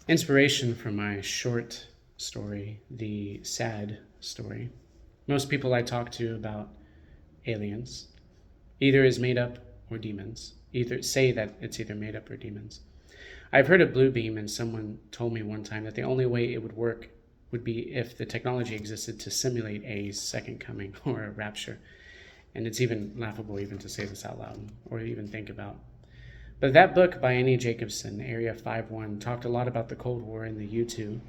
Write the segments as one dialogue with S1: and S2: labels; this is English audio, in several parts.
S1: Inspiration from my short story, The Sad Story. Most people I talk to about aliens either is made up or demons. Either say that it's either made up or demons. I've heard of Blue Beam, and someone told me one time that the only way it would work would be if the technology existed to simulate a second coming or a rapture. And it's even laughable even to say this out loud or even think about. But that book by Annie Jacobsen, Area 51, talked a lot about the Cold War and the U-2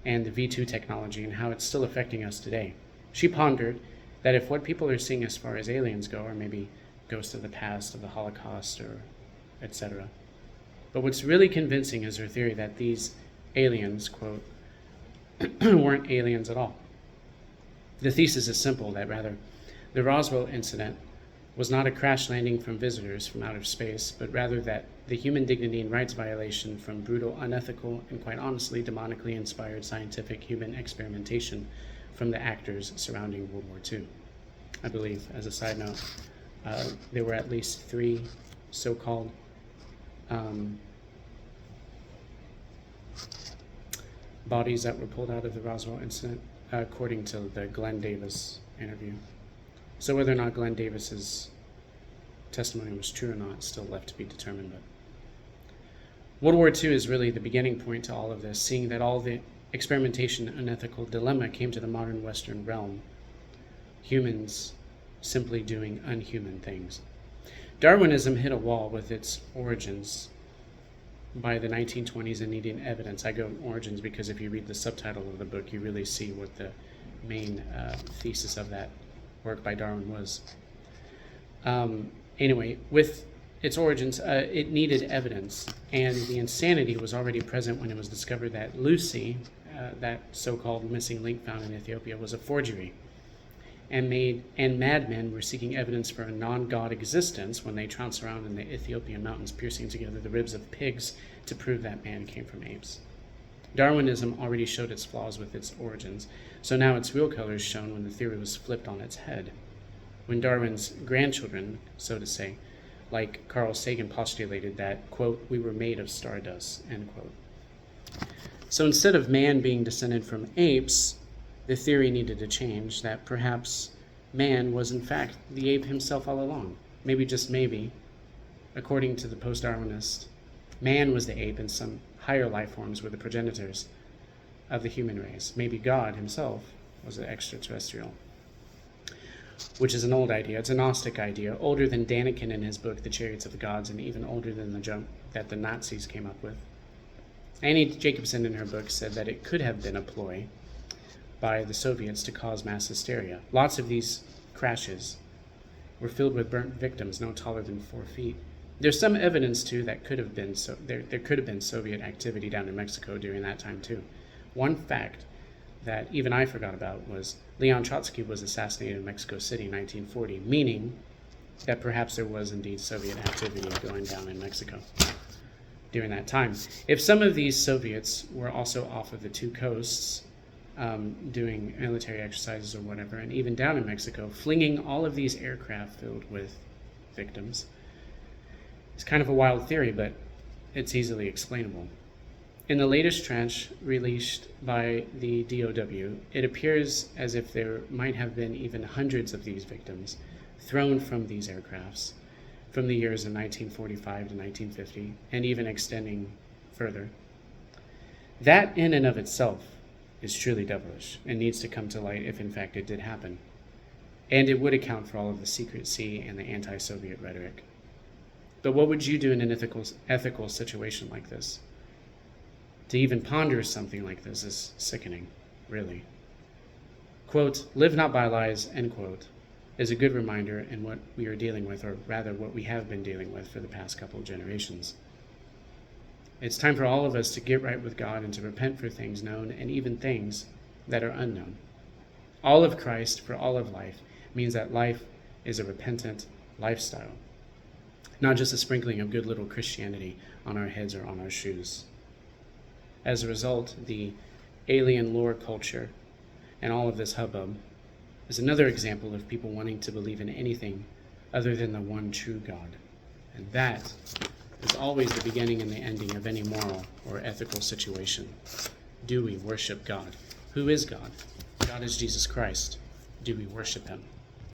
S1: and the V2 technology and how it's still affecting us today. She pondered that if what people are seeing as far as aliens go, or maybe ghosts of the past, of the Holocaust, or etc. But what's really convincing is her theory that these aliens, quote, weren't aliens at all. The thesis is simple, that rather, the Roswell incident was not a crash landing from visitors from outer space, but rather that the human dignity and rights violation from brutal, unethical, and quite honestly, demonically inspired scientific human experimentation from the actors surrounding World War II. I believe, as a side note, there were at least 3 so-called bodies that were pulled out of the Roswell incident, according to the Glenn Davis interview. So whether or not Glenn Davis's testimony was true or not is still left to be determined. But World War II is really the beginning point to all of this, seeing that all the experimentation and ethical dilemma came to the modern Western realm. Humans simply doing unhuman things. Darwinism hit a wall with its origins by the 1920s and needing evidence. I go origins because if you read the subtitle of the book, you really see what the main thesis of that work by Darwin was. Anyway, with its origins, it needed evidence, and the insanity was already present when it was discovered that Lucy, that so-called missing link found in Ethiopia, was a forgery. And madmen were seeking evidence for a non-god existence when they trounced around in the Ethiopian mountains, piercing together the ribs of pigs to prove that man came from apes. Darwinism already showed its flaws with its origins, so now its real colors shone when the theory was flipped on its head. When Darwin's grandchildren, so to say, like Carl Sagan, postulated that, quote, we were made of stardust, end quote. So instead of man being descended from apes, the theory needed to change, that perhaps man was in fact the ape himself all along. Maybe, just maybe, according to the post-Darwinist, man was the ape and some higher life forms were the progenitors of the human race. Maybe God himself was an extraterrestrial, which is an old idea. It's a Gnostic idea, older than Daniken in his book, The Chariots of the Gods, and even older than the jump that the Nazis came up with. Annie Jacobsen in her book said that it could have been a ploy by the Soviets to cause mass hysteria. Lots of these crashes were filled with burnt victims no taller than 4 feet. There's some evidence too that could have been there could have been Soviet activity down in Mexico during that time too. One fact that even I forgot about was Leon Trotsky was assassinated in Mexico City in 1940, meaning that perhaps there was indeed Soviet activity going down in Mexico during that time. If some of these Soviets were also off of the 2 coasts doing military exercises or whatever, and even down in Mexico, flinging all of these aircraft filled with victims, it's kind of a wild theory, but it's easily explainable. In the latest tranche released by the DOW, it appears as if there might have been even hundreds of these victims thrown from these aircrafts from the years of 1945 to 1950, and even extending further. That in and of itself is truly devilish and needs to come to light if in fact it did happen. And it would account for all of the secrecy and the anti-Soviet rhetoric. But what would you do in an ethical situation like this? To even ponder something like this is sickening, really. Quote, live not by lies, end quote, is a good reminder in what we are dealing with, or rather what we have been dealing with for the past couple of generations. It's time for all of us to get right with God and to repent for things known and even things that are unknown. All of Christ for all of life means that life is a repentant lifestyle, not just a sprinkling of good little Christianity on our heads or on our shoes. As a result, the alien lore culture and all of this hubbub is another example of people wanting to believe in anything other than the one true God. And that is always the beginning and the ending of any moral or ethical situation. Do we worship God? Who is God? God is Jesus Christ. Do we worship him?